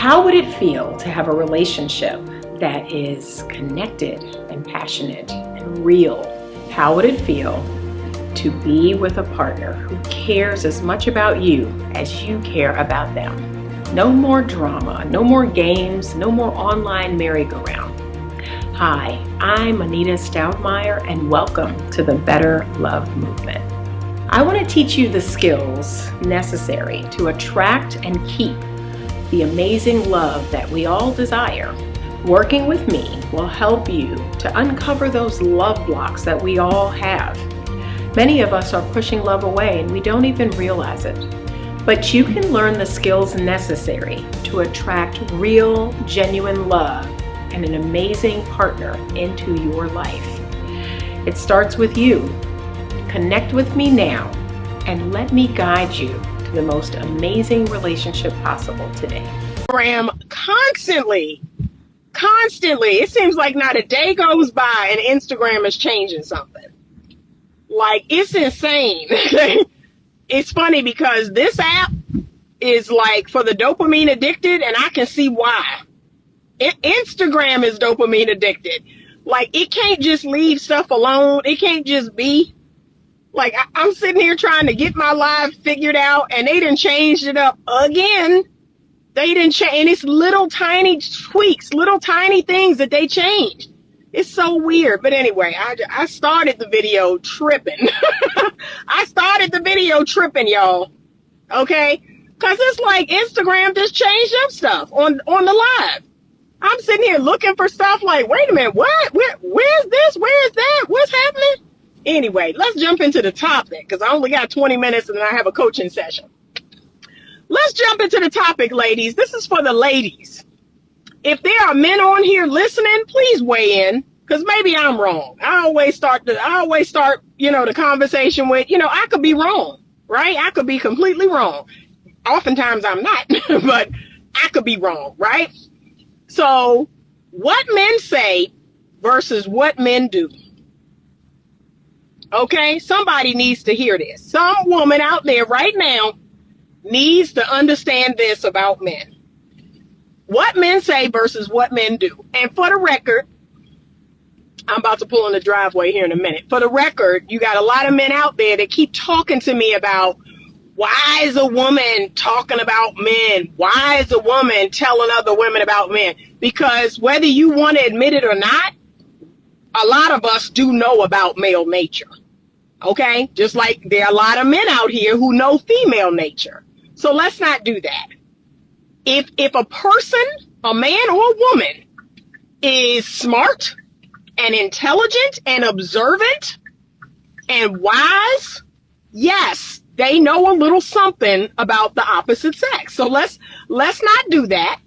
How would it feel to have a relationship that is connected and passionate and real? How would it feel to be with a partner who cares as much about you as you care about them? No more drama, no more games, no more online merry-go-round. Hi, I'm Anita Stoudmire, and welcome to the Better Love Movement. I want to teach you the skills necessary to attract and keep the amazing love that we all desire. Working with me will help you to uncover those love blocks that we all have. Many of us are pushing love away and we don't even realize it. But you can learn the skills necessary to attract real, genuine love and an amazing partner into your life. It starts with you. Connect with me now and let me guide you to the most amazing relationship possible today. Constantly. It seems like not a day goes by and Instagram is changing something. Like, it's insane. It's funny because this app is like for the dopamine addicted, and I can see why. Instagram is dopamine addicted. Like, it can't just leave stuff alone. It can't just be. Like, I'm sitting here trying to get my life figured out, and they done changed it up again. They didn't change, and it's little tiny tweaks, little tiny things that they changed. It's so weird. But anyway, I started the video tripping. Y'all. Okay? Because it's like Instagram just changed up stuff on the live. I'm sitting here looking for stuff like, wait a minute, what? Where's this? Where's that? What's happening? Anyway, let's jump into the topic because I only got 20 minutes and then I have a coaching session. Let's jump into the topic, ladies. This is for the ladies. If there are men on here listening, please weigh in because maybe I'm wrong. I always start, the conversation with, I could be wrong, right? I could be completely wrong. Oftentimes I'm not, but I could be wrong, right? So what men say versus what men do. Okay, somebody needs to hear this. Some woman out there right now needs to understand this about men. What men say versus what men do. And for the record, I'm about to pull in the driveway here in a minute. For the record, you got a lot of men out there that keep talking to me about, why is a woman talking about men? Why is a woman telling other women about men? Because whether you want to admit it or not, a lot of us do know about male nature. Okay? Just like there are a lot of men out here who know female nature. So let's not do that. If a person, a man or a woman, is smart and intelligent and observant and wise, yes, they know a little something about the opposite sex. So let's not do that.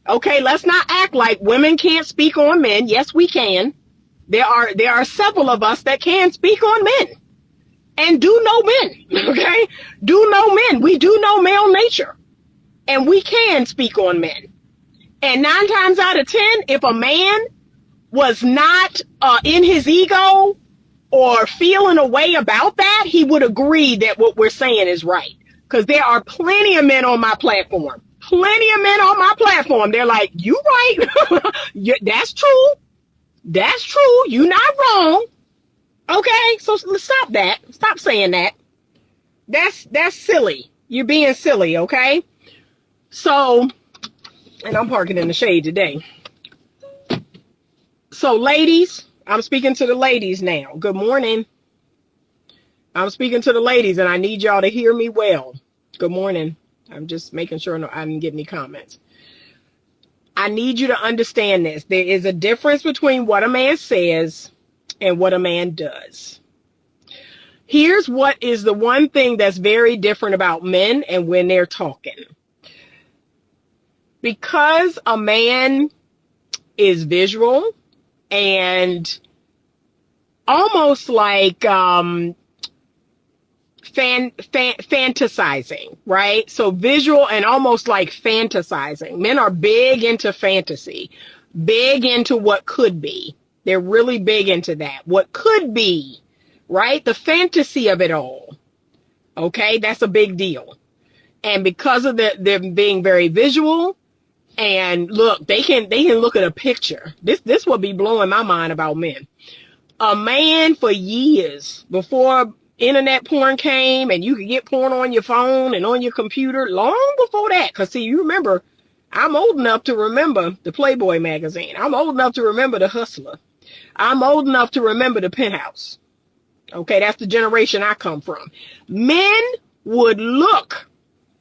Okay, let's not act like women can't speak on men. Yes, we can. There are several of us that can speak on men and do know men. Okay, do know men. We do know male nature, and we can speak on men. And 9 times out of 10, if a man was not in his ego or feeling a way about that, he would agree that what we're saying is right. Because there are plenty of men on my platform. They're like, you right. That's true. That's true. You're not wrong. Okay, so stop that. Stop saying that. That's silly. You're being silly, okay? So, and I'm parking in the shade today. So, ladies, I'm speaking to the ladies now. Good morning. I'm speaking to the ladies, and I need y'all to hear me well. Good morning. I'm just making sure I didn't get any comments. I need you to understand this. There is a difference between what a man says and what a man does. Here's what is the one thing that's very different about men and when they're talking. Because a man is visual and almost like fantasizing, right? So visual and almost like fantasizing. Men are big into fantasy, big into what could be. They're really big into that. What could be, right? The fantasy of it all. Okay, that's a big deal. And because of them being very visual, And look, they can look at a picture. This would be blowing my mind about men. A man for years before internet porn came and you could get porn on your phone and on your computer, long before that. Because see, you remember, I'm old enough to remember the Playboy magazine. I'm old enough to remember the Hustler. I'm old enough to remember the Penthouse. Okay, that's the generation I come from. Men would look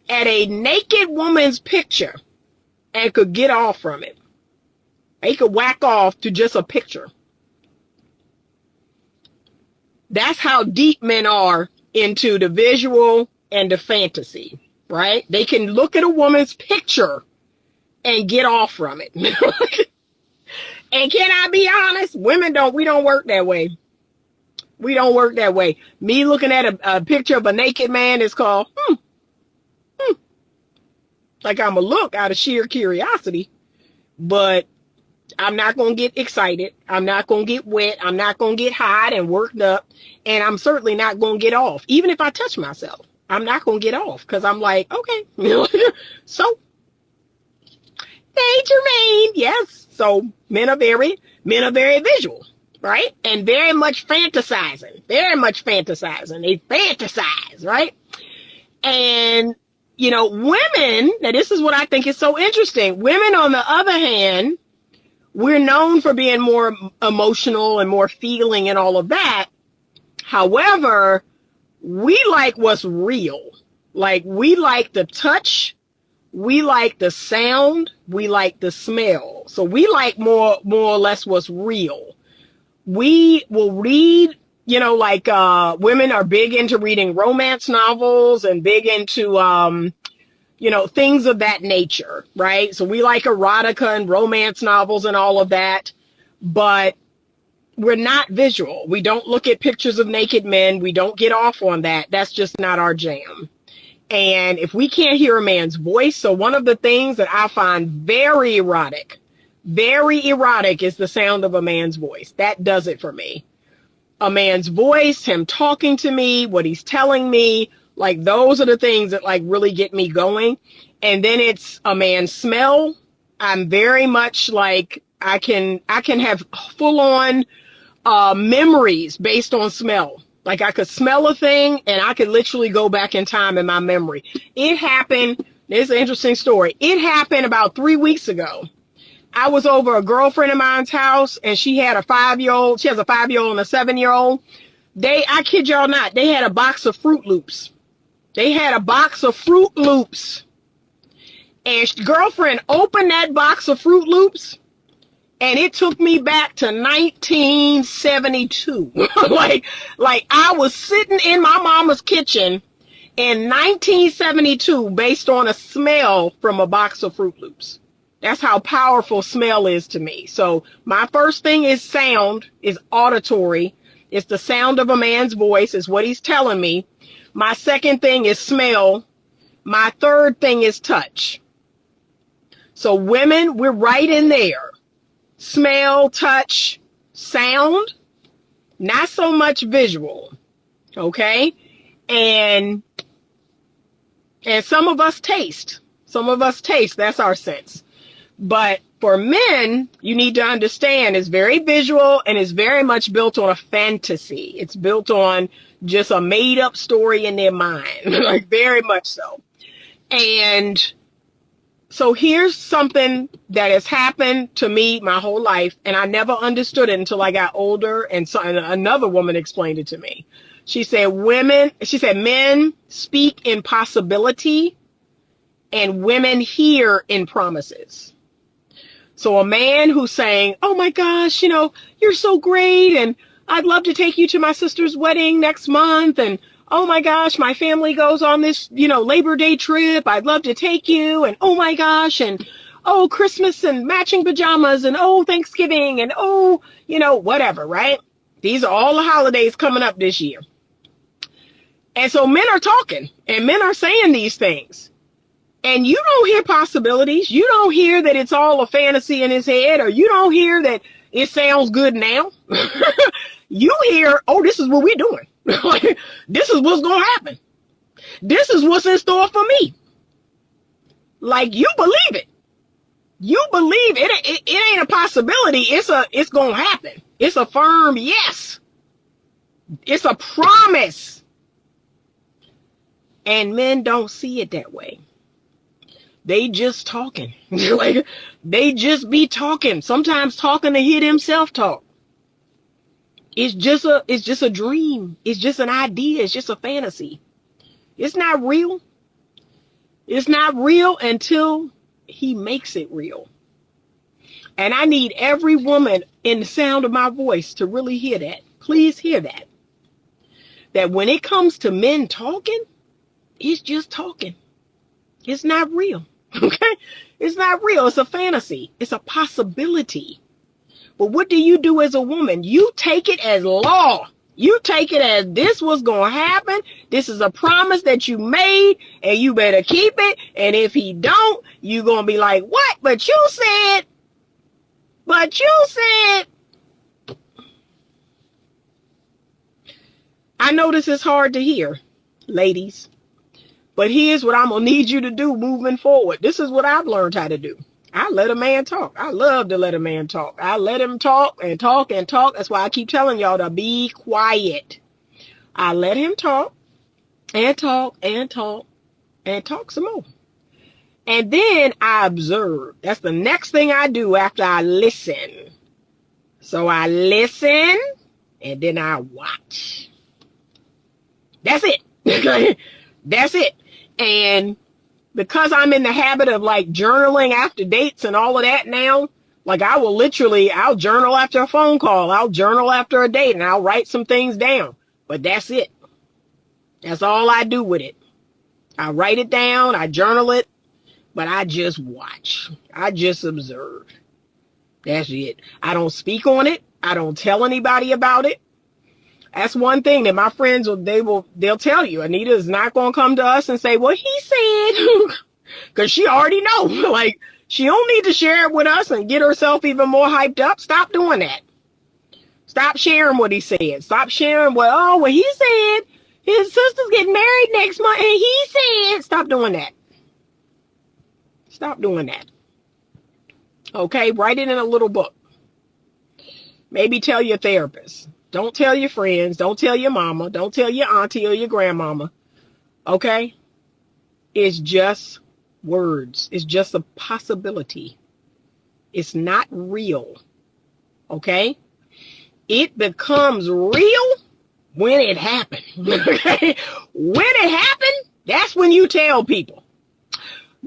at a naked woman's picture and could get off from it. They could whack off to just a picture. That's how deep men are into the visual and the fantasy, right? They can look at a woman's picture and get off from it. And can I be honest? Women we don't work that way. We don't work that way. Me looking at a picture of a naked man is called, like I'm a look out of sheer curiosity, but I'm not going to get excited. I'm not going to get wet. I'm not going to get hot and worked up. And I'm certainly not going to get off. Even if I touch myself, I'm not going to get off because I'm like, okay. So, hey, Jermaine. Yes. So men are very visual, right? And very much fantasizing. Very much fantasizing. They fantasize, right? And, you know, women, now this is what I think is so interesting. Women, on the other hand, we're known for being more emotional and more feeling and all of that. However, we like what's real. Like, we like the touch. We like the sound. We like the smell. So we like more or less what's real. We will read, you know, like, women are big into reading romance novels and big into, you know, things of that nature, right? So we like erotica and romance novels and all of that, but we're not visual. We don't look at pictures of naked men. We don't get off on that. That's just not our jam. And if we can't hear a man's voice, so one of the things that I find very erotic is the sound of a man's voice. That does it for me. A man's voice, him talking to me, what he's telling me, like those are the things that like really get me going. And then it's a man's smell. I'm very much like I can have full on memories based on smell. Like I could smell a thing and I could literally go back in time in my memory. It happened. This is an interesting story. It happened about 3 weeks ago. I was over a girlfriend of mine's house and she had a 5-year-old. She has a 5-year-old and a 7-year-old. I kid y'all not, they had a box of Fruit Loops. And girlfriend opened that box of Fruit Loops and it took me back to 1972. like I was sitting in my mama's kitchen in 1972 based on a smell from a box of Fruit Loops. That's how powerful smell is to me. So my first thing is sound, is auditory. It's the sound of a man's voice, is what he's telling me. My second thing is smell. My third thing is touch. So women, we're right in there. Smell, touch, sound, not so much visual. Okay? And some of us taste. That's our sense. But for men, you need to understand it's very visual and it's very much built on a fantasy. It's built on just a made up story in their mind, like very much so. And so here's something that has happened to me my whole life, and I never understood it until I got older, and another woman explained it to me. She said men speak in possibility and women hear in promises. So a man who's saying, oh my gosh, you know, you're so great and I'd love to take you to my sister's wedding next month, and oh my gosh, my family goes on this, you know, Labor Day trip. I'd love to take you. And oh my gosh, and oh, Christmas and matching pajamas, and oh, Thanksgiving, and oh, you know, whatever, right? These are all the holidays coming up this year. And so men are talking and men are saying these things. And you don't hear possibilities. You don't hear that it's all a fantasy in his head, or you don't hear that it sounds good now. You hear, oh, this is what we're doing. This is what's going to happen. This is what's in store for me. Like, you believe it. believe it. It ain't a possibility. It's gonna happen. It's a firm yes. It's a promise. And men don't see it that way. They just talking. Like, they just be talking. Sometimes talking to hear themselves talk. It's just a dream. It's just an idea. It's just a fantasy. It's not real. It's not real until he makes it real. And I need every woman in the sound of my voice to really hear that. Please hear that. That when it comes to men talking, it's just talking. It's not real. Okay? It's not real. It's a fantasy. It's a possibility. But what do you do as a woman? You take it as law. You take it as this was going to happen. This is a promise that you made, and you better keep it. And if he don't, you going to be like, what? But you said. I know this is hard to hear, ladies. But here's what I'm going to need you to do moving forward. This is what I've learned how to do. I let a man talk. I love to let a man talk. I let him talk and talk and talk. That's why I keep telling y'all to be quiet. I let him talk and talk and talk and talk some more. And then I observe. That's the next thing I do after I listen. So I listen and then I watch. That's it. That's it. And because I'm in the habit of like journaling after dates and all of that now, like I'll journal after a phone call. I'll journal after a date and I'll write some things down. But that's it. That's all I do with it. I write it down. I journal it. But I just watch. I just observe. That's it. I don't speak on it. I don't tell anybody about it. That's one thing that my friends they'll tell you. Anita is not going to come to us and say, well, he said, because she already know. Like, she don't need to share it with us and get herself even more hyped up. Stop doing that. Stop sharing what he said. Stop sharing what he said. His sister's getting married next month and he said, stop doing that. Stop doing that. Okay, write it in a little book. Maybe tell your therapist. Don't tell your friends. Don't tell your mama. Don't tell your auntie or your grandmama. Okay? It's just words. It's just a possibility. It's not real. Okay? It becomes real when it happened. Okay? When it happened, that's when you tell people.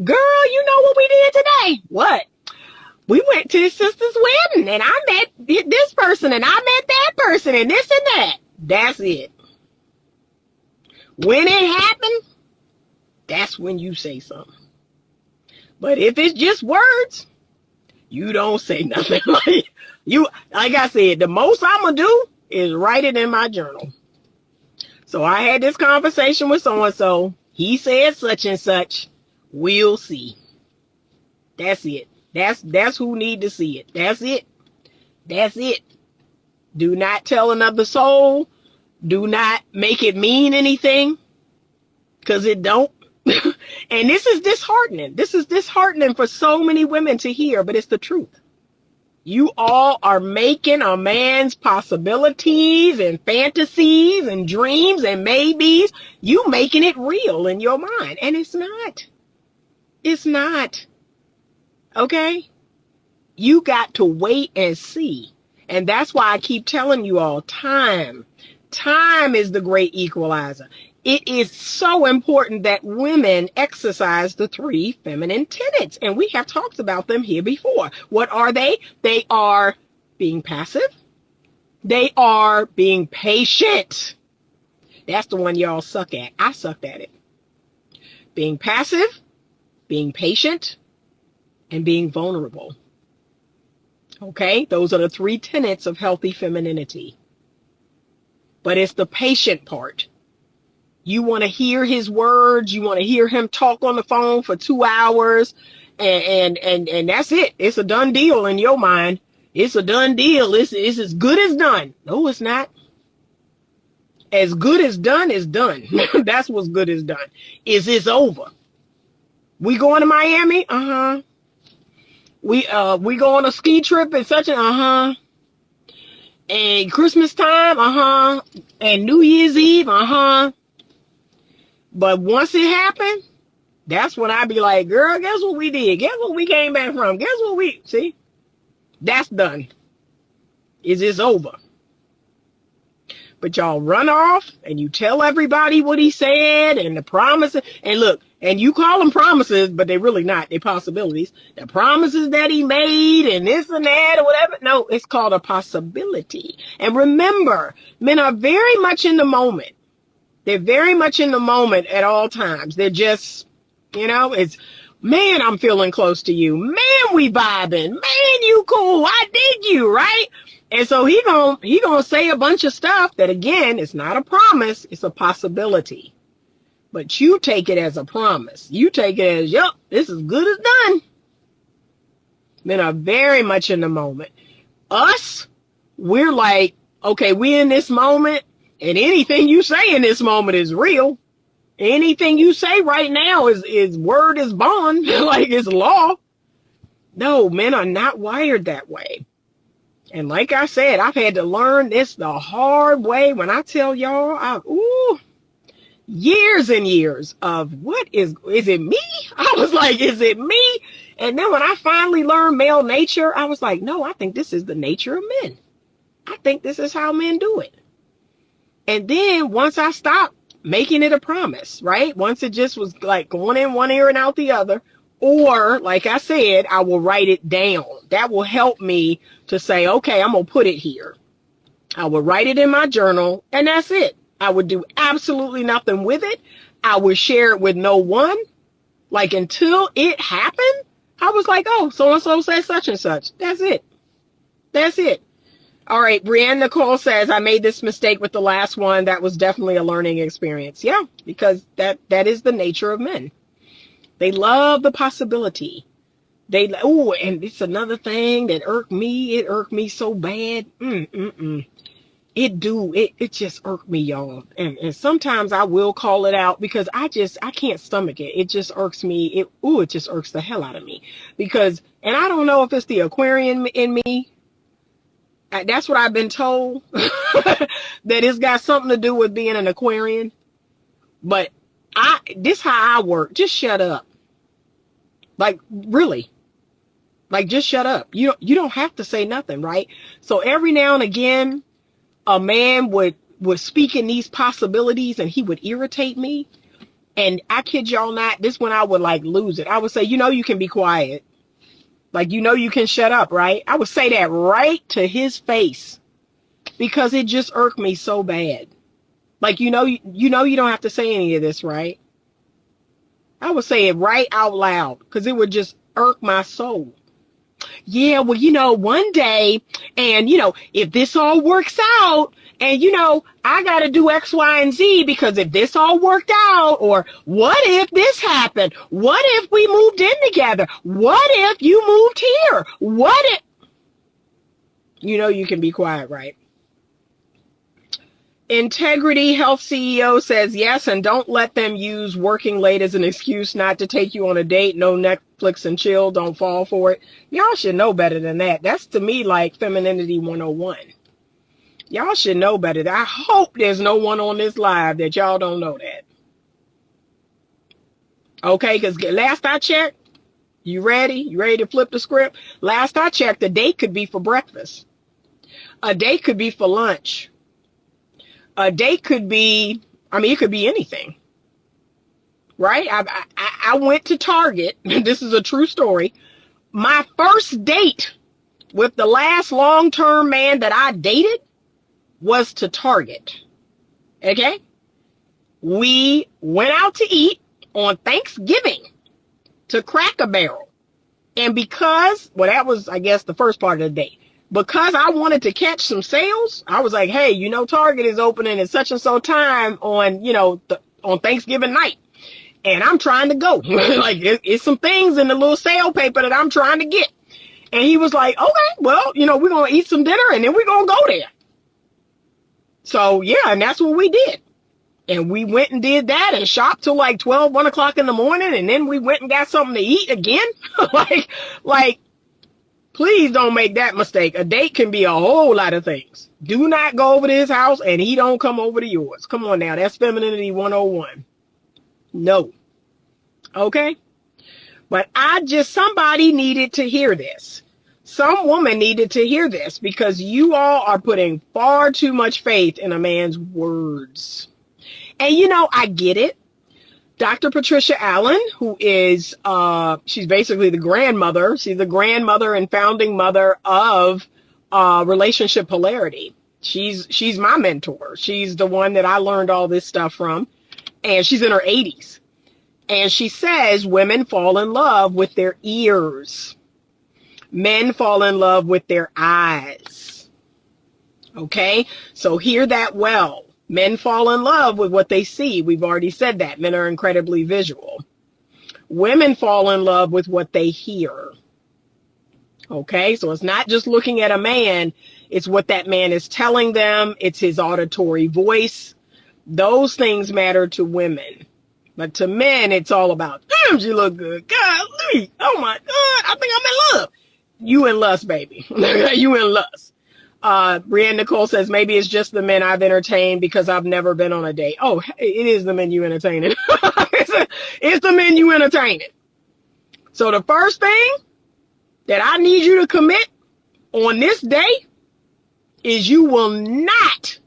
Girl, you know what we did today? What? We went to his sister's wedding and I met this person and I met that person and this and that. That's it. When it happened, that's when you say something. But if it's just words, you don't say nothing. Like I said, the most I'm going to do is write it in my journal. So I had this conversation with so-and-so. He said such and such. We'll see. That's it. That's who need to see it. That's it. That's it. Do not tell another soul. Do not make it mean anything. Because it don't. And this is disheartening. This is disheartening for so many women to hear, but it's the truth. You all are making a man's possibilities and fantasies and dreams and maybes. You making it real in your mind. And it's not. It's not. Okay? You got to wait and see. And that's why I keep telling you all, time is the great equalizer. It is so important that women exercise the 3 feminine tenets. And we have talked about them here before. What are they? They are being passive. They are being patient. That's the one y'all suck at. I sucked at it. Being passive, being patient, and being vulnerable. Okay? Those are the 3 tenets of healthy femininity. But it's the patient part. You want to hear his words. You want to hear him talk on the phone for 2 hours. And that's it. It's a done deal in your mind. It's a done deal. It's as good as done. No, it's not. As good as done is done. That's what's good as done. It's over. We going to Miami? Uh-huh. We go on a ski trip at such an and Christmas time, and New Year's Eve, But once it happened, that's when I be like, girl, guess what we did? Guess what we came back from? Guess what we see? That's done. It's over. But y'all run off and you tell everybody what he said and the promises. And look, and you call them promises, but they're really not. They're possibilities. The promises that he made and this and that or whatever. No, it's called a possibility. And remember, men are very much in the moment. They're very much in the moment at all times. They're just, it's, man, I'm feeling close to you. Man, we vibing. Man, you cool. I dig you, right? And so he gonna say a bunch of stuff that, again, it's not a promise. It's a possibility. But you take it as a promise. You take it as, yep, this is good as done. Men are very much in the moment. Us, we're like, okay, we in this moment, and anything you say in this moment is real. Anything you say right now is word is bond, like it's law. No, men are not wired that way. And like I said, I've had to learn this the hard way. When I tell y'all, years and years of what is it me? I was like, is it me? And then when I finally learned male nature, I was like, no, I think this is the nature of men. I think this is how men do it. And then once I stopped making it a promise, right? Once it just was like going in one ear and out the other, or like I said, I will write it down. That will help me to say, okay, I'm going to put it here. I will write it in my journal, and that's it. I would do absolutely nothing with it. I would share it with no one. Like until it happened, I was like, oh, so-and-so said such and such. That's it. That's it. All right. Brianne Nicole says, I made this mistake with the last one. That was definitely a learning experience. Yeah, because that is the nature of men. They love the possibility. And it's another thing that irked me. It irked me so bad. It just irked me, y'all. And sometimes I will call it out because I can't stomach it. It just irks me. It just irks the hell out of me. Because, and I don't know if it's the Aquarian in me. That's what I've been told. That it's got something to do with being an Aquarian. But this how I work. Just shut up. Like, really. Like, just shut up. You don't have to say nothing, right? So every now and again, a man would speak in these possibilities and he would irritate me. And I kid y'all not, this one I would like lose it. I would say, you can be quiet. Like, you can shut up, right? I would say that right to his face because it just irked me so bad. Like, you don't have to say any of this, right? I would say it right out loud because it would just irk my soul. Yeah, well, one day, and, if this all works out, and, I got to do X, Y, and Z because if this all worked out, or what if this happened? What if we moved in together? What if you moved here? What if, you can be quiet, right? Integrity Health CEO says yes, and don't let them use working late as an excuse not to take you on a date. No Netflix and chill. Don't fall for it. Y'all should know better than that. That's to me like femininity 101. Y'all should know better. I hope there's no one on this live that y'all don't know that. Okay, because last I checked, you ready? You ready to flip the script? Last I checked, a date could be for breakfast. A date could be for lunch. A date could be, it could be anything, right? I went to Target. This is a true story. My first date with the last long-term man that I dated was to Target. Okay? We went out to eat on Thanksgiving to Cracker Barrel. And because, that was, I guess, the first part of the date. Because I wanted to catch some sales, I was like, hey, Target is opening at such and so time on, on Thanksgiving night. And I'm trying to go. Like, it's some things in the little sale paper that I'm trying to get. And he was like, okay, well, we're going to eat some dinner and then we're going to go there. So, yeah, and that's what we did. And we went and did that and shopped till like 1 o'clock in the morning. And then we went and got something to eat again. like, Please don't make that mistake. A date can be a whole lot of things. Do not go over to his house and he don't come over to yours. Come on now. That's femininity 101. No. Okay? But somebody needed to hear this. Some woman needed to hear this because you all are putting far too much faith in a man's words. And I get it. Dr. Patricia Allen, who is, she's basically the grandmother. She's the grandmother and founding mother of relationship polarity. She's my mentor. She's the one that I learned all this stuff from. And she's in her 80s. And she says women fall in love with their ears. Men fall in love with their eyes. Okay? So hear that well. Men fall in love with what they see. We've already said that. Men are incredibly visual. Women fall in love with what they hear. Okay? So it's not just looking at a man. It's what that man is telling them. It's his auditory voice. Those things matter to women. But to men, it's all about, damn, she look good. Golly. Oh my God. I think I'm in love. You in lust, baby. You in lust. Brienne Nicole says, maybe it's just the men I've entertained because I've never been on a date. Oh, it is the men you entertaining. It's the men you entertaining. So the first thing that I need you to commit on this day is you will not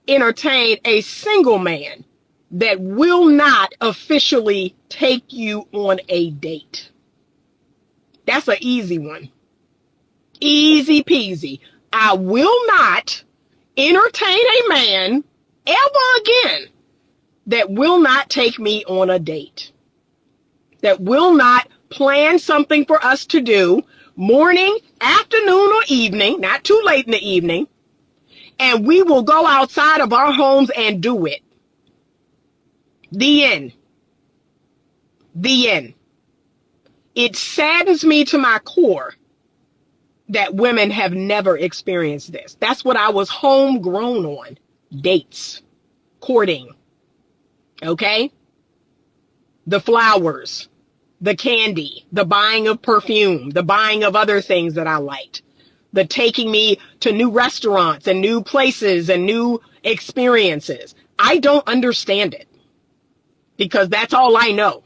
entertain a single man that will not officially take you on a date. That's an easy one. Easy peasy. I will not entertain a man ever again that will not take me on a date, that will not plan something for us to do morning, afternoon, or evening, not too late in the evening, and we will go outside of our homes and do it. The end. The end. It saddens me to my core that women have never experienced this. That's what I was homegrown on. Dates. Courting. Okay? The flowers. The candy. The buying of perfume. The buying of other things that I liked. The taking me to new restaurants and new places and new experiences. I don't understand it. Because that's all I know.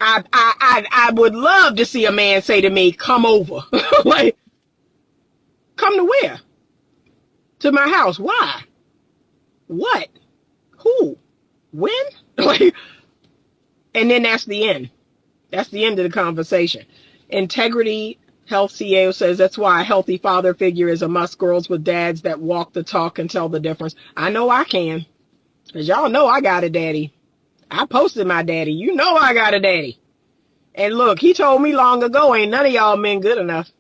I would love to see a man say to me, come over. Like, come to where? To my house. Why? What? Who? When? Like, and then that's the end. That's the end of the conversation. Integrity Health CEO says that's why a healthy father figure is a must. Girls with dads that walk the talk and tell the difference. I know I can. Because y'all know I got a daddy. I posted my daddy. You know I got a daddy. And look, he told me long ago, ain't none of y'all men good enough.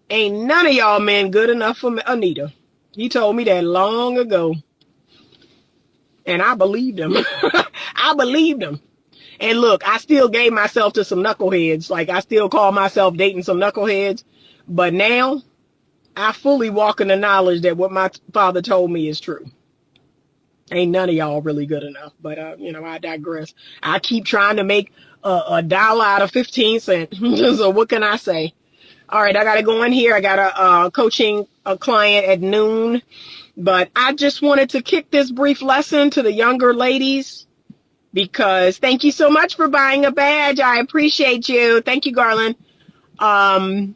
Ain't none of y'all men good enough for Anita. He told me that long ago. And I believed him. I believed him. And look, I still gave myself to some knuckleheads. Like, I still call myself dating some knuckleheads. But now, I fully walk in the knowledge that what my father told me is true. Ain't none of y'all really good enough. But, I digress. I keep trying to make a dollar out of 15 cents. So what can I say? All right, I got to go in here. I got a coaching a client at noon. But I just wanted to kick this brief lesson to the younger ladies. Because thank you so much for buying a badge. I appreciate you. Thank you, Garland. But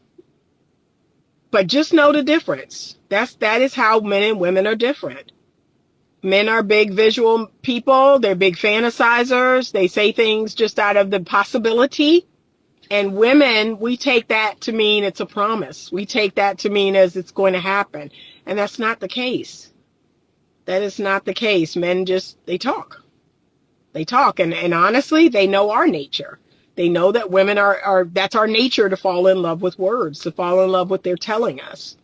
just know the difference. That is how men and women are different. Men are big visual people. They're big fantasizers. They say things just out of the possibility. And women, we take that to mean it's a promise. We take that to mean as it's going to happen. And that's not the case. That is not the case. Men they talk. They talk. And honestly, they know our nature. They know that women that's our nature, to fall in love with words, to fall in love with what they're telling us.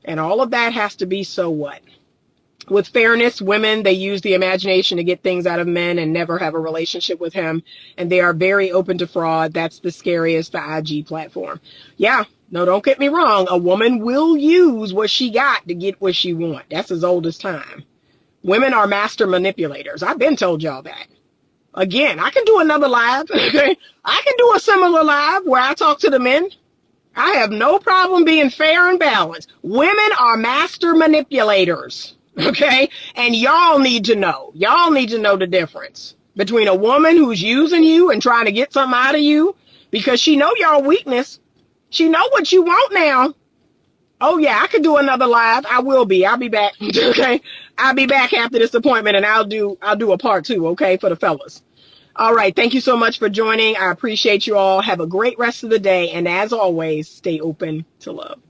And all of that has to be so what? With fairness, women, they use the imagination to get things out of men and never have a relationship with him. And they are very open to fraud. That's the scariest, the IG platform. Yeah, no, don't get me wrong. A woman will use what she got to get what she wants. That's as old as time. Women are master manipulators. I've been told y'all that. Again, I can do another live. I can do a similar live where I talk to the men. I have no problem being fair and balanced. Women are master manipulators, okay? And y'all need to know. Y'all need to know the difference between a woman who's using you and trying to get something out of you because she know your weakness. She know what you want now. Oh yeah, I could do another live. I will be. I'll be back. Okay. I'll be back after this appointment and I'll do a part 2, okay, for the fellas. All right. Thank you so much for joining. I appreciate you all. Have a great rest of the day. And as always, stay open to love.